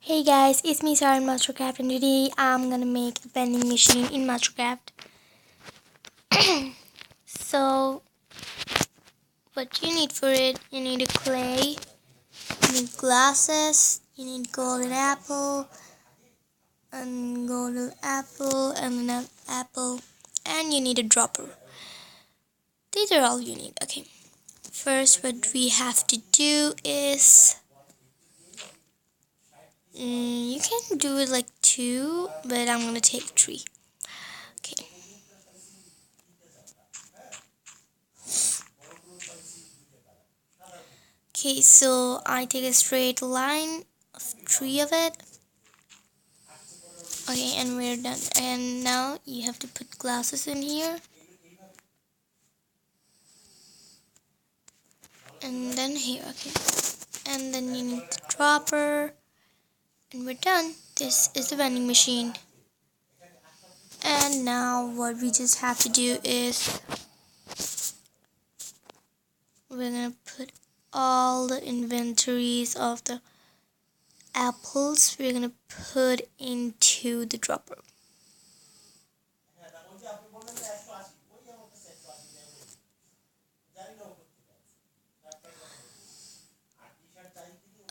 Hey guys, it's me Sarah in MASTERCRAFT, and today I'm gonna make a vending machine in MASTERCRAFT. So what you need for it, you need a clay, you need glasses, you need golden apple, and an apple, and you need a dropper. These are all you need. Okay, first what we have to do is you can do it like 2, but I'm gonna take 3. Okay. Okay, so I take a straight line of 3 of it. Okay, and we're done. And now you have to put glasses in here. And then here, okay. And then you need the dropper. And we're done. This is the vending machine. And now what we just have to do is we're gonna put all the inventories of the apples we're gonna put into the dropper.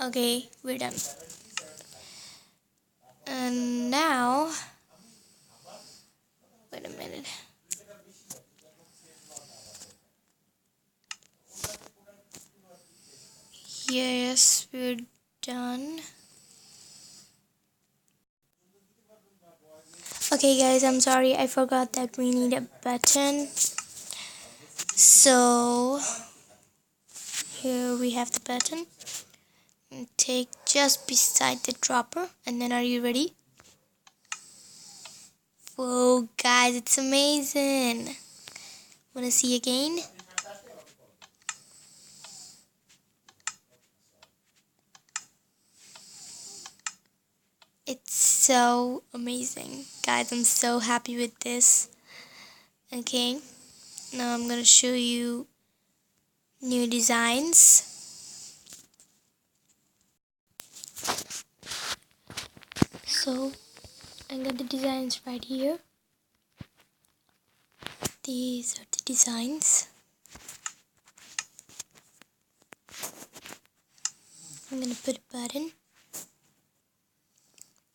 Okay, we're done. And now, wait a minute. Yes, we're done. Okay guys, I'm sorry, I forgot that we need a button. So here we have the button. And take just beside the dropper, and then are you ready? Whoa guys, it's amazing. Wanna see again? It's so amazing. Guys, I'm so happy with this. Okay, now I'm gonna show you new designs. So I got the designs right here. These are the designs. I'm gonna put a button.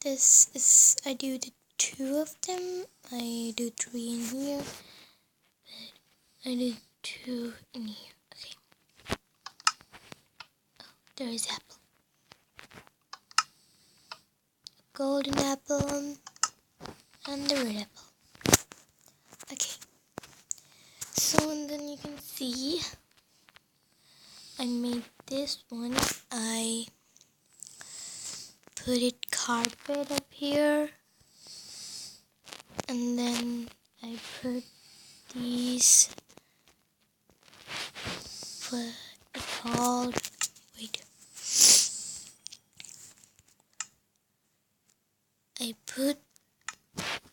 This is, I do the 2 of them. I do 3 in here, but I did 2 in here. Okay. Oh, there is apple. A golden apple and the red apple. Okay. So and then you can see I made this one. I put it carpet up here, and then I put these, what it's called, wait, I put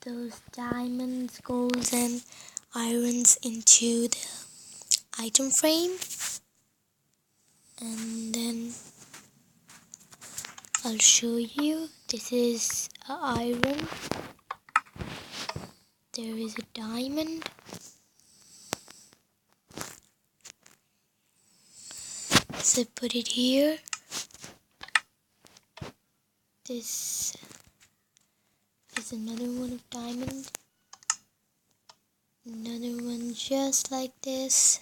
those diamonds, golds and irons into the item frame, and then I'll show you. This is an iron. There is a diamond. So put it here. This is another one of diamond. Another one just like this.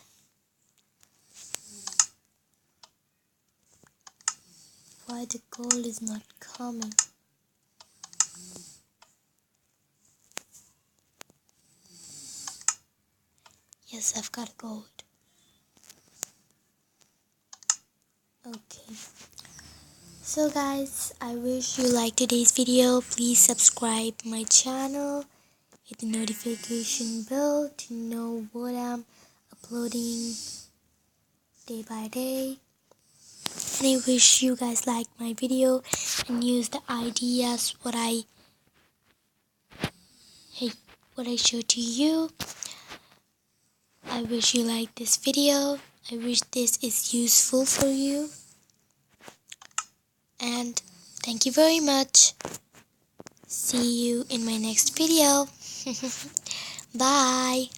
Why the gold is not coming? Yes, I've got gold. Okay. So guys, I wish you liked today's video. Please subscribe my channel. Hit the notification bell to know what I'm uploading day by day. And I wish you guys liked my video and use the ideas what I showed to you. I wish you liked this video. I wish this is useful for you. And Thank you very much. See you in my next video. Bye.